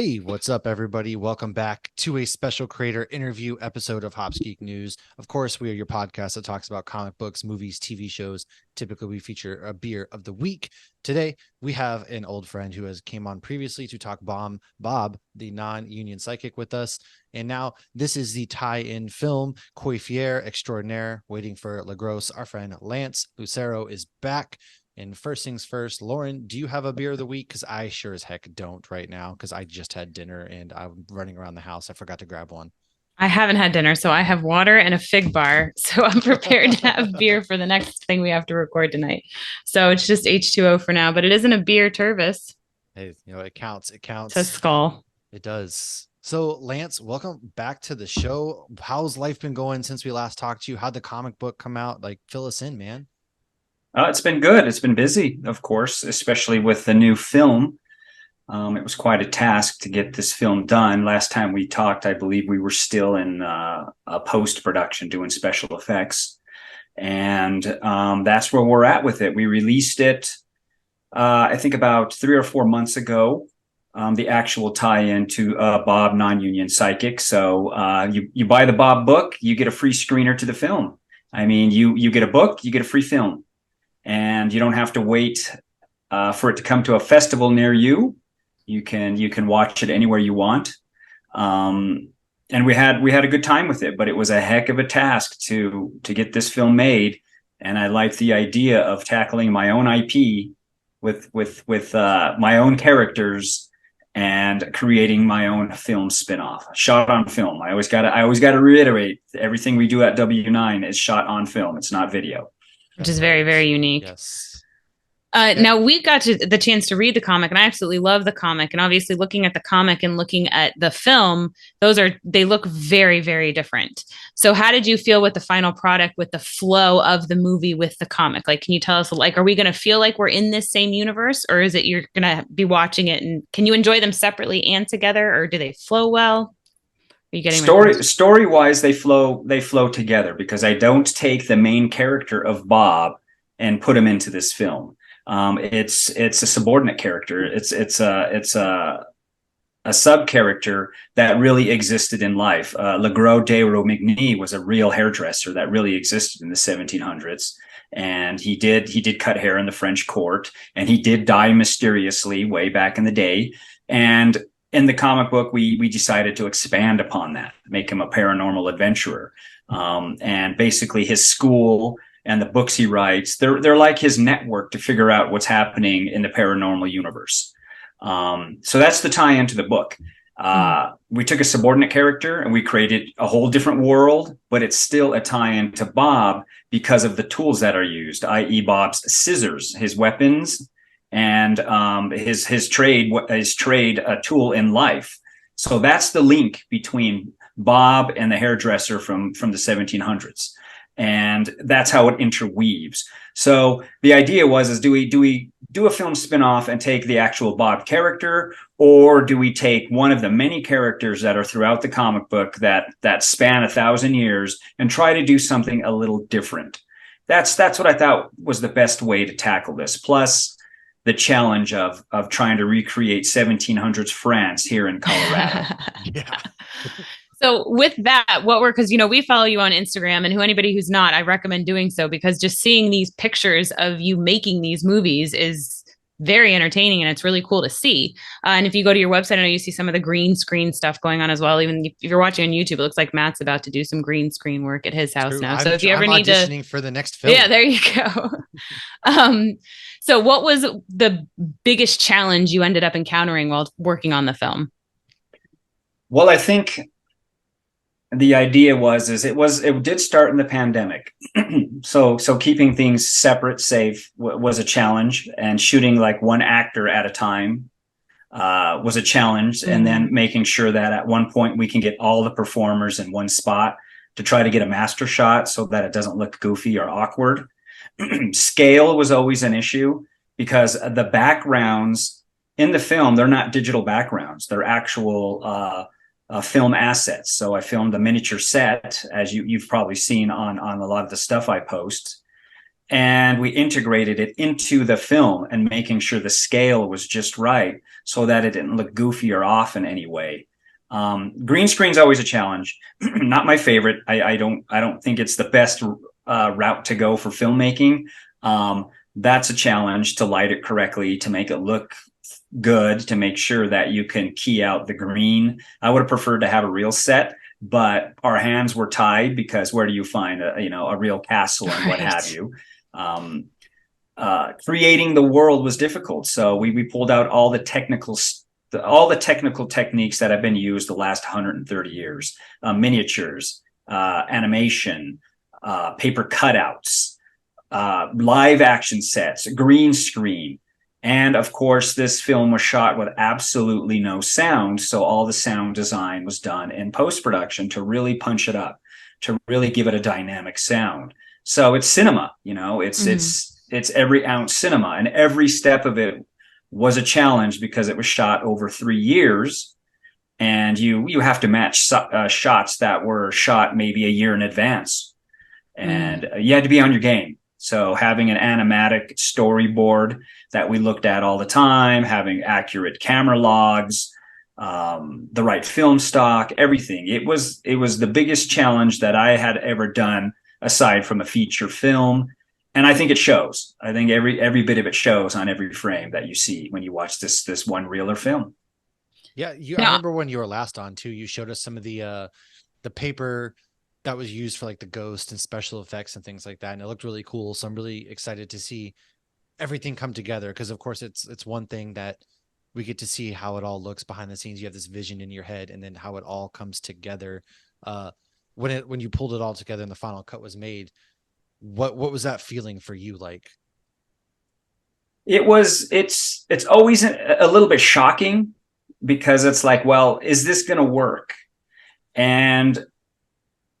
Hey, what's up, everybody? Welcome back to a special creator interview episode of Hops Geek News. Of course, we are your podcast that talks about comic books, movies, TV shows. Typically, we feature a beer of the week. Today, we have an old friend who has came on previously to talk Bob, the non-union psychic, with us. And now this is the tie-in film, COIFFEUR Extraordinaire, waiting for Legros. Our friend Lance Lucero is back. And first things first, Lauren, do you have a beer of the week? Because I sure as heck don't right now because I just had dinner and I'm running around the house. I forgot to grab one. I haven't had dinner, so I have water and a fig bar. So I'm prepared to have beer for the next thing we have to record tonight. So it's just H2O for now, but it isn't a beer Tervis. Hey, it counts. It It's a counts. skull. It does. So, Lance, welcome back to the show. How's life been going since we last talked to you? How'd the comic book come out? Like, fill us in, man. It's been good. It's been busy, of course, especially with the new film. It was quite a task to get this film done. Last time we talked, I believe we were still in post-production doing special effects. And that's where we're at with it. We released it, I think, about 3 or 4 months ago, the actual tie-in to Bob Non-Union Psychic. So you buy the Bob book, you get a free screener to the film. I mean, you get a book, you get a free film. And you don't have to wait for it to come to a festival near you. You can watch it anywhere you want. And we had a good time with it, but it was a heck of a task to get this film made. And I liked the idea of tackling my own IP with my own characters and creating my own film spinoff, shot on film. I always got to reiterate, everything we do at W9 is shot on film. It's not video. Which is very, very unique. Yes. Now we got the chance to read the comic, and I absolutely love the comic. And obviously, looking at the comic and looking at the film, they look very, very different. So, how did you feel with the final product, with the flow of the movie with the comic? Like, can you tell us, like, are we going to feel like we're in this same universe, or is it you're going to be watching it, and can you enjoy them separately and together, or do they flow well? Are you getting Story wise, they flow together because I don't take the main character of Bob and put him into this film. It's a subordinate character. It's a sub character that really existed in life. Legros de Romigny was a real hairdresser that really existed in the 1700s, and he did cut hair in the French court, and he did die mysteriously way back in the day. And in the comic book, we decided to expand upon that, make him a paranormal adventurer. And basically his school and the books he writes, they're like his network to figure out what's happening in the paranormal universe. So that's the tie into the book. We took a subordinate character and we created a whole different world, but it's still a tie-in to Bob because of the tools that are used, i.e. Bob's scissors, his weapons, and his trade tool in life. So that's the link between Bob and the hairdresser from the 1700s, and that's how it interweaves. So the idea is do we do a film spinoff and take the actual Bob character, or do we take one of the many characters that are throughout the comic book that span 1,000 years and try to do something a little different? That's what I thought was the best way to tackle this. Plus, the challenge of trying to recreate 1700s France here in Colorado. Yeah. So with that, because we follow you on Instagram, and anybody who's not, I recommend doing so, because just seeing these pictures of you making these movies is very entertaining, and it's really cool to see. And if you go to your website, I know you see some of the green screen stuff going on as well. Even if you're watching on YouTube, it looks like Matt's about to do some green screen work at his house now. So if you ever need to, for the next film, yeah, there you go. So what was the biggest challenge you ended up encountering while working on the film? Well, I think the idea it did start in the pandemic. so keeping things separate, safe was a challenge, and shooting like one actor at a time was a challenge. Mm-hmm. And then making sure that at one point we can get all the performers in one spot to try to get a master shot so that it doesn't look goofy or awkward. Scale was always an issue because the backgrounds in the film, they're not digital backgrounds. They're actual film assets. So I filmed a miniature set, as you've probably seen on a lot of the stuff I post. and we integrated it into the film and making sure the scale was just right so that it didn't look goofy or off in any way. Green screen's always a challenge. Not my favorite. I don't think it's the best route to go for filmmaking. That's a challenge to light it correctly, to make it look good, to make sure that you can key out the green. I would have preferred to have a real set, but our hands were tied because where do you find a real castle and what have you? Creating the world was difficult, so we pulled out all the technical techniques that have been used the last 130 years: miniatures, animation, paper cutouts, live action sets, green screen. And of course, this film was shot with absolutely no sound. So all the sound design was done in post-production to really punch it up, to really give it a dynamic sound. So it's cinema, it's every ounce cinema, and every step of it was a challenge because it was shot over 3 years, and you have to match shots that were shot maybe a year in advance, and you had to be on your game. So having an animatic storyboard that we looked at all the time, having accurate camera logs, the right film stock, everything. It was the biggest challenge that I had ever done aside from a feature film. And I think it shows. I think every bit of it shows on every frame that you see when you watch this one reel or film. Yeah, I remember when you were last on too, you showed us some of the paper that was used for like the ghost and special effects and things like that, and it looked really cool. So I'm really excited to see everything come together, because of course it's one thing that we get to see how it all looks behind the scenes. You have this vision in your head, and then how it all comes together. When you pulled it all together and the final cut was made, what was that feeling for you like? It's always a little bit shocking, because it's like, well, is this going to work? And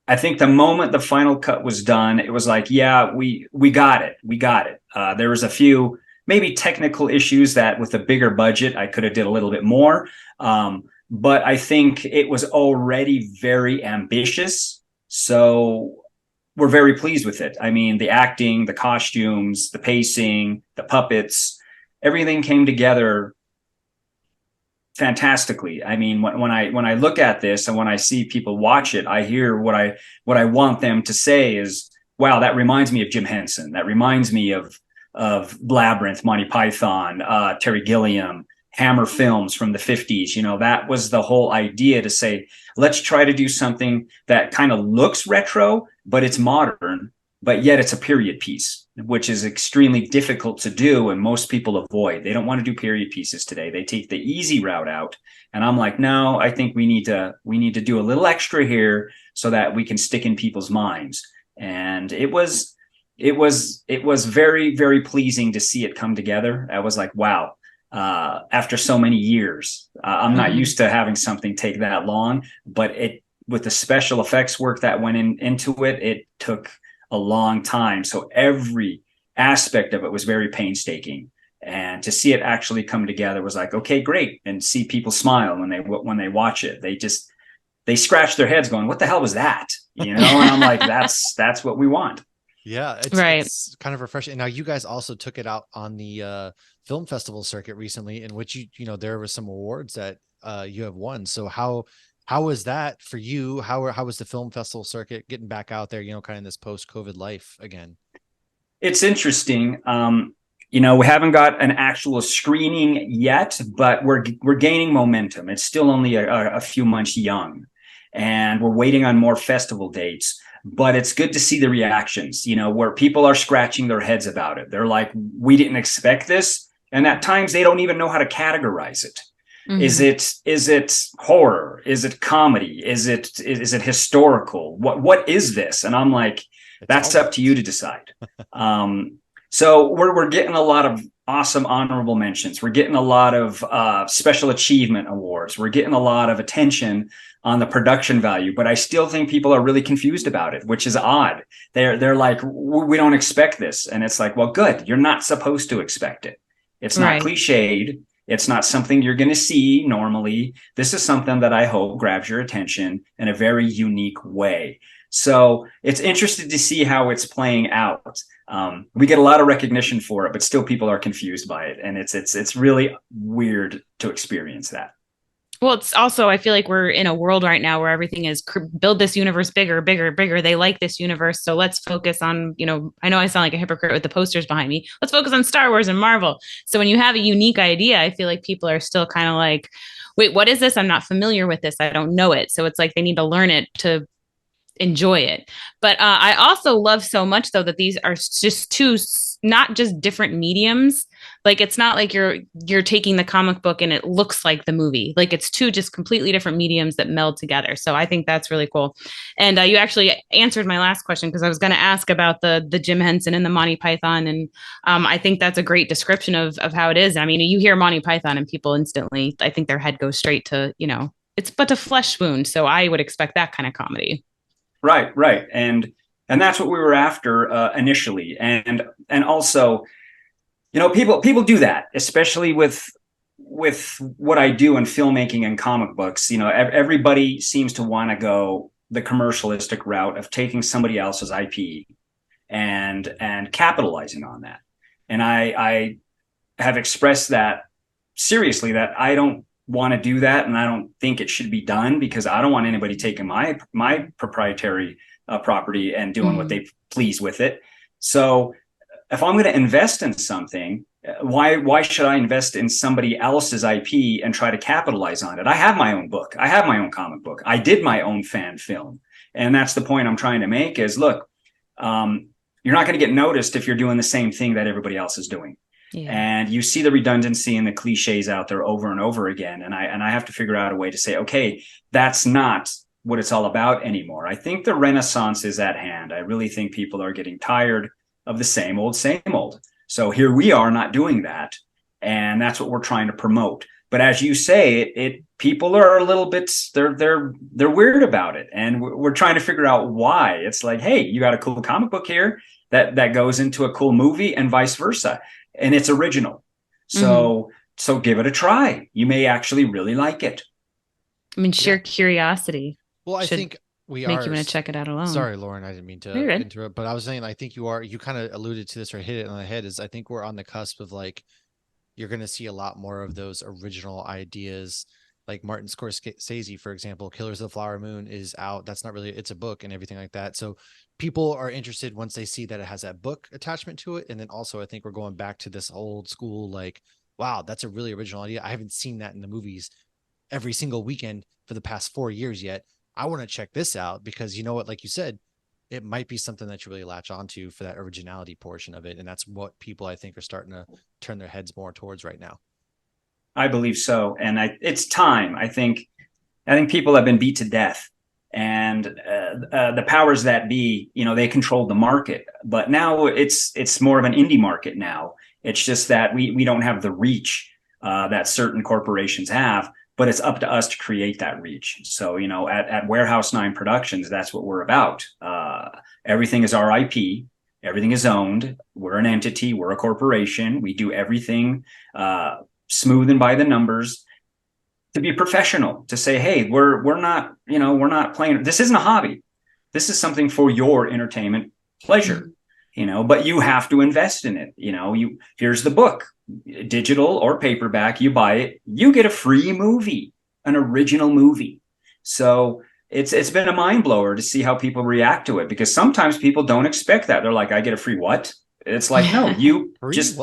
I think the moment the final cut was done, it was like, yeah, we got it. We got it. There was a few maybe technical issues that with a bigger budget, I could have did a little bit more. But I think it was already very ambitious. So we're very pleased with it. I mean, the acting, the costumes, the pacing, the puppets, everything came together fantastically. I mean, when I look at this and when I see people watch it, I hear what I want them to say is, wow, that reminds me of Jim Henson. That reminds me of Labyrinth, Monty Python, Terry Gilliam, Hammer films from the 50s. That was the whole idea, to say, let's try to do something that kind of looks retro, but it's modern, but yet it's a period piece, which is extremely difficult to do, and most people avoid. They don't want to do period pieces today. They take the easy route out, and I'm like, no, I think we need to do a little extra here so that we can stick in people's minds. And it was very, very pleasing to see it come together. I was like, wow, after so many years, I'm not used to having something take that long, but with the special effects work that went into it, it took a long time. So every aspect of it was very painstaking, and to see it actually come together was like, okay, great. And see people smile when they watch it. They scratch their heads going, what the hell was that? And I'm like, that's what we want. Yeah, it's kind of refreshing. Now, you guys also took it out on the film festival circuit recently, in which there were some awards that you have won. So how was that for you? How was the film festival circuit getting back out there, kind of in this post-COVID life again? It's interesting. We haven't got an actual screening yet, but we're gaining momentum. It's still only a few months young, and we're waiting on more festival dates. But it's good to see the reactions, where people are scratching their heads about it. They're like, we didn't expect this. And at times they don't even know how to categorize it. Mm-hmm. Is it horror? Is it comedy? Is it historical? What is this? And I'm like, that's up to you to decide. So we're getting a lot of awesome honorable mentions. We're getting a lot of special achievement awards. We're getting a lot of attention on the production value, but I still think people are really confused about it, which is odd. They're like, we don't expect this. And it's like, well, good. You're not supposed to expect it. It's not cliched. It's not something you're going to see normally. This is something that I hope grabs your attention in a very unique way. So it's interesting to see how it's playing out. We get a lot of recognition for it, but still people are confused by it. And it's really weird to experience that. Well, it's also, I feel like we're in a world right now where everything is build this universe bigger, bigger, bigger. They like this universe. So let's focus on, I know I sound like a hypocrite with the posters behind me. Let's focus on Star Wars and Marvel. So when you have a unique idea, I feel like people are still kind of like, wait, what is this? I'm not familiar with this. I don't know it. So it's like they need to learn it to enjoy it. But I also love so much though that these are just two, not just different mediums. Like it's not like you're taking the comic book and it looks like the movie. Like it's two just completely different mediums that meld together. So I think that's really cool. And you actually answered my last question because I was going to ask about the Jim Henson and the Monty Python, and I think that's a great description of how it is. I mean, you hear Monty Python and people instantly, I think their head goes straight to it's but a flesh wound. So I would expect that kind of comedy. Right. And that's what we were after initially. And also, people do that, especially with what I do in filmmaking and comic books. Everybody seems to want to go the commercialistic route of taking somebody else's IP and capitalizing on that. And I have expressed that seriously, that I don't want to do that, and I don't think it should be done, because I don't want anybody taking my proprietary property and doing what they please with it. So if I'm going to invest in something, why should I invest in somebody else's IP and try to capitalize on it? I have my own book. I have my own comic book. I did my own fan film. And that's the point I'm trying to make is, look, you're not going to get noticed if you're doing the same thing that everybody else is doing. Yeah. And you see the redundancy and the cliches out there over and over again. And I have to figure out a way to say, okay, that's not what it's all about anymore. I think the Renaissance is at hand. I really think people are getting tired of the same old, same old. So here we are not doing that. And that's what we're trying to promote. But as you say, people are a little bit, they're weird about it. And we're trying to figure out why. It's like, hey, you got a cool comic book here that goes into a cool movie, and vice versa. And it's original. So give it a try. You may actually really like it. I mean, sheer curiosity. Well, I think we make you want to check it out alone. Sorry, Lauren, I didn't mean to interrupt, but I was saying, I think you kind of alluded to this or hit it on the head, is I think we're on the cusp of like, you're going to see a lot more of those original ideas. Like Martin Scorsese, for example, Killers of the Flower Moon is out. That's not really, it's a book and everything like that. So people are interested once they see that it has that book attachment to it. And then also, I think we're going back to this old school, like, wow, that's a really original idea. I haven't seen that in the movies every single weekend for the past 4 years yet. I want to check this out because, you know what, like you said, it might be something that you really latch onto for that originality portion of it. And that's what people, I think, are starting to turn their heads more towards right now. I believe so. And it's time. I think people have been beat to death, and the powers that be, they control the market, but now it's more of an indie market now. It's just that we don't have the reach that certain corporations have, but it's up to us to create that reach. So, at Warehouse 9 Productions, that's what we're about. Everything is our IP. Everything is owned. We're an entity. We're a corporation. We do everything smooth and by the numbers, to be professional, to say, hey, we're not playing. This isn't a hobby. This is something for your entertainment pleasure, but you have to invest in it. Here's the book, digital or paperback, you buy it, you get a free movie, an original movie. So it's been a mind blower to see how people react to it, because sometimes people don't expect that. They're like, I get a free what? It's like, no, you just,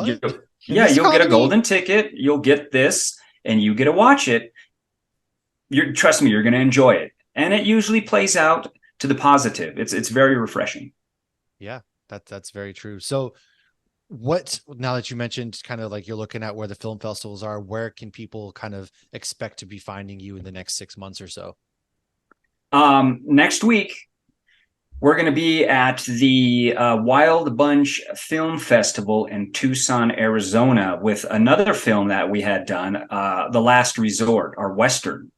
you'll get a golden ticket, you'll get this, and you get to watch it. Trust me, you're going to enjoy it. And it usually plays out to the positive. It's very refreshing. Yeah, that's very true. So now that you mentioned kind of like you're looking at where the film festivals are, where can people kind of expect to be finding you in the next 6 months or so? Next week, we're going to be at the Wild Bunch Film Festival in Tucson, Arizona, with another film that we had done, The Last Resort, our Western.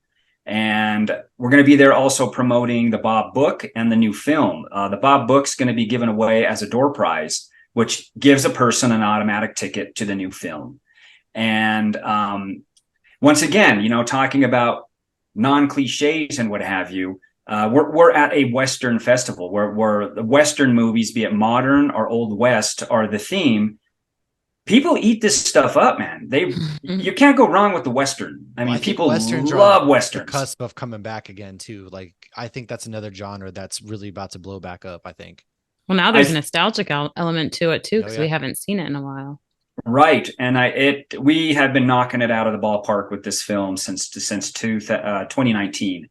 And we're going to be there also promoting the Bob book and the new film. The Bob book's going to be given away as a door prize, which gives a person an automatic ticket to the new film. And once again, talking about non-cliches and what have you, we're at a Western festival where the Western movies, be it modern or Old West, are the theme. People eat this stuff up, man. You can't go wrong with the Western. I mean, I think people Westerns are love on the Westerns. cusp of coming back again too. Like I think that's another genre that's really about to blow back up, I think. Well, now there's a nostalgic element to it too, Oh because yeah. we haven't seen it in a while. Right, and we have been knocking it out of the ballpark with this film since 2019,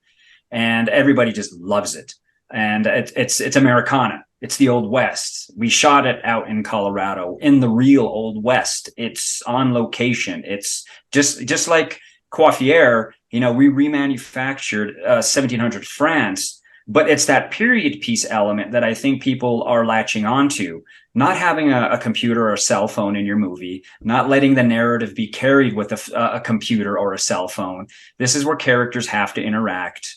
and everybody just loves it. And it's Americana. It's the Old West. We shot it out in Colorado in the real Old West. It's on location. It's just like Coiffeur. You know, we remanufactured 1700 France, but it's that period piece element that I think people are latching onto. Not having a computer or a cell phone in your movie, not letting the narrative be carried with a computer or a cell phone. This is where characters have to interact.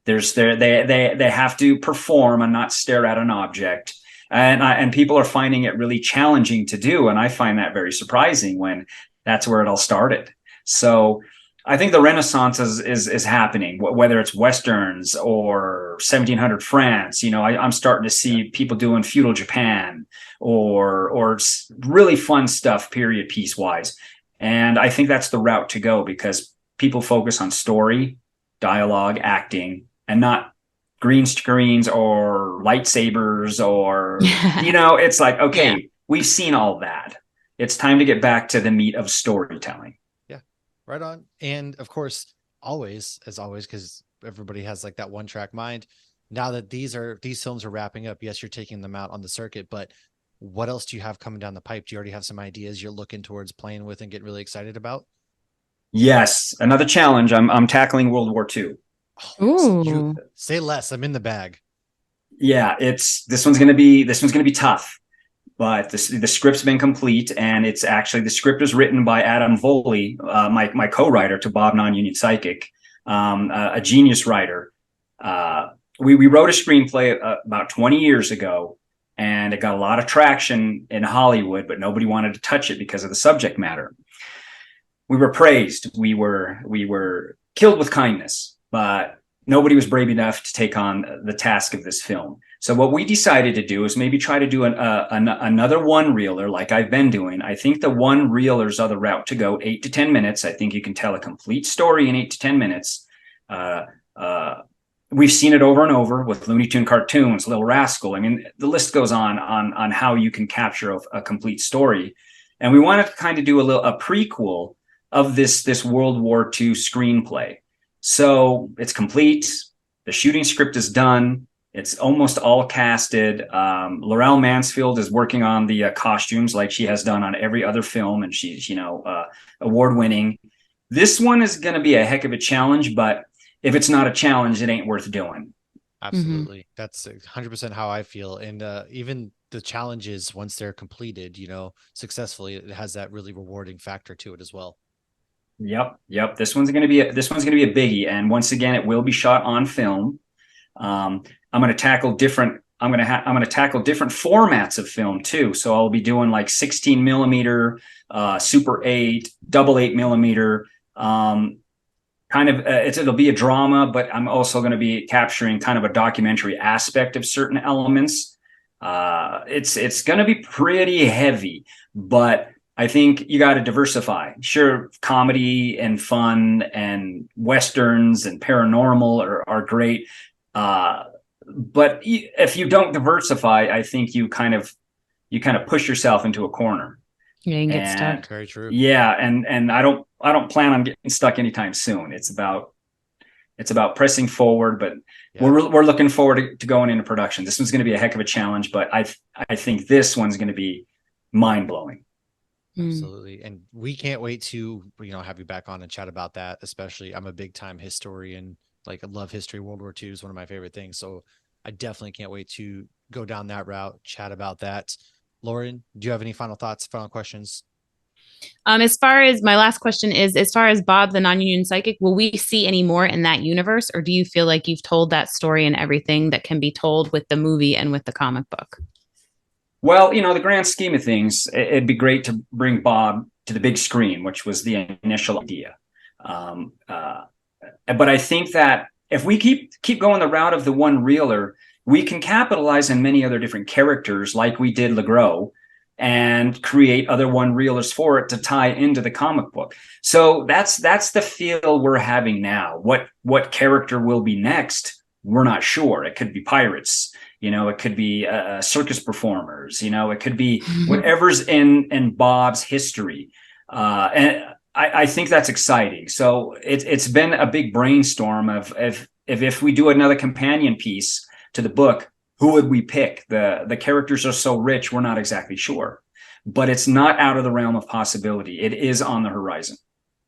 They have to perform and not stare at an object. And people are finding it really challenging to do. And I find that very surprising when that's where it all started. So I think the Renaissance is happening, whether it's Westerns or 1700 France. You know, I'm starting to see people doing feudal Japan or really fun stuff, period piece wise. And I think that's the route to go because people focus on story, dialogue, acting, and not green screens or lightsabers or, you know, it's like, okay, we've seen all that. It's time to get back to the meat of storytelling. Right on. And of course, always, because everybody has like that one track mind. Now that these films are wrapping up, yes, you're taking them out on the circuit, but what else do you have coming down the pipe? Do you already have some ideas you're looking towards playing with and getting really excited about? Yes, another challenge. I'm tackling World War II. Oh, you say less. I'm in the bag. Yeah, this one's gonna be tough. But the script's been complete, and it's actually the script was written by Adam Foley, my co-writer to Bob Non-Union Psychic, a genius writer. We wrote a screenplay about 20 years ago, and it got a lot of traction in Hollywood, but nobody wanted to touch it because of the subject matter. We were praised. We were killed with kindness, but nobody was brave enough to take on the task of this film. So what we decided to do is maybe try to do another one-reeler like I've been doing. I think the one-reelers are the route to go, 8 to 10 minutes. I think you can tell a complete story in 8 to 10 minutes. We've seen it over and over with Looney Tune cartoons, Little Rascal. I mean, the list goes on how you can capture a complete story. And we wanted to kind of do a prequel of this World War II screenplay. So it's complete. The shooting script is done. It's almost all casted. Laurel Mansfield is working on the costumes like she has done on every other film, and she's, award-winning. This one is going to be a heck of a challenge, but if it's not a challenge, it ain't worth doing. Absolutely. Mm-hmm. That's 100% how I feel. And even the challenges, once they're completed, successfully, it has that really rewarding factor to it as well. Yep. This one's going to be a biggie. And once again, it will be shot on film. I'm going to tackle different formats of film too. So I'll be doing like 16 millimeter, Super 8, double 8 millimeter. It'll be a drama, but I'm also going to be capturing kind of a documentary aspect of certain elements. It's going to be pretty heavy, but I think you got to diversify. Sure, comedy and fun and Westerns and paranormal are great. But if you don't diversify, I think you kind of push yourself into a corner. Yeah, you get stuck. Very true. Yeah, and I don't plan on getting stuck anytime soon. It's about pressing forward, but we're looking forward to going into production. This one's going to be a heck of a challenge, but I think this one's going to be mind blowing. Absolutely. And we can't wait to, have you back on and chat about that. Especially, I'm a big time historian. Like, I love history. World War II is one of my favorite things. So I definitely can't wait to go down that route, chat about that. Lauren, do you have any final thoughts, final questions? As far as my last question is, as far as Bob the Non-Union Psychic, will we see any more in that universe? Or do you feel like you've told that story and everything that can be told with the movie and with the comic book? Well, the grand scheme of things, it'd be great to bring Bob to the big screen, which was the initial idea. But I think that if we keep going the route of the one reeler, we can capitalize on many other different characters like we did Legros, and create other one reelers for it to tie into the comic book. So that's the feel we're having now. What character will be next? We're not sure. It could be pirates, it could be circus performers, it could be whatever's in Bob's history. And I think that's exciting. So it's been a big brainstorm of if we do another companion piece to the book, who would we pick? The characters are so rich, we're not exactly sure, but it's not out of the realm of possibility. It is on the horizon.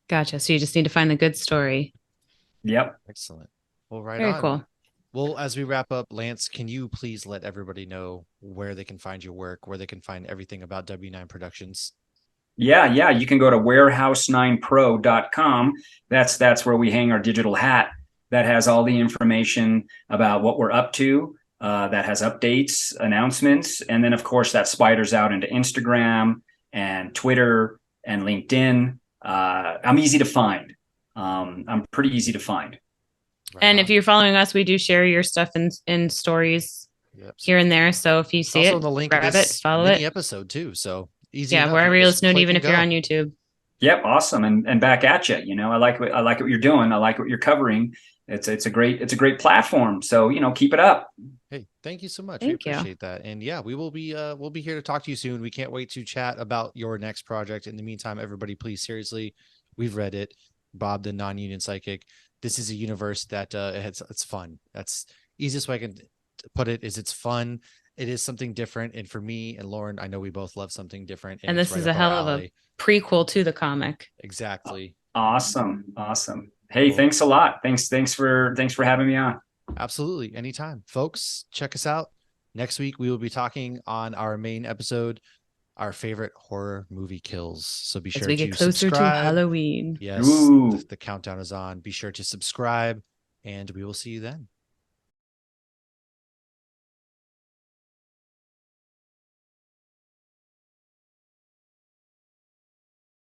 Gotcha. So you just need to find the good story. Yep. Excellent. Well, right Very on. cool. Well, as we wrap up, Lance, can you please let everybody know where they can find your work, where they can find everything about W9 Productions? Yeah. You can go to warehouse9pro.com. That's where we hang our digital hat. That has all the information about what we're up to. That has updates, announcements, and then of course that spiders out into Instagram and Twitter and LinkedIn. I'm easy to find. I'm pretty easy to find. Right and on. If you're following us, we do share your stuff in stories here and there. So if you see also it, the link grab it, follow it. Episode too. So easy. Yeah, wherever you're listening, even if you're on YouTube. Yep, awesome, and back at you. I like what you're doing. I like what you're covering. It's a great platform. So keep it up. Hey, thank you so much. Thank we appreciate that. And yeah, we'll be here to talk to you soon. We can't wait to chat about your next project. In the meantime, everybody, please, seriously, we've read it. Bob the Non-Union Psychic. This is a universe that it's fun. That's easiest way I can put it. Is it's fun. It is something different. And for me and Lauren, I know we both love something different. And this is a hell of a prequel to the comic. Exactly. Awesome. Hey, cool. Thanks a lot. Thanks for having me on. Absolutely. Anytime. Folks, check us out. Next week, we will be talking on our main episode, our favorite horror movie kills. So be sure to subscribe. As we get closer to Halloween. Yes, the countdown is on. Be sure to subscribe, and we will see you then.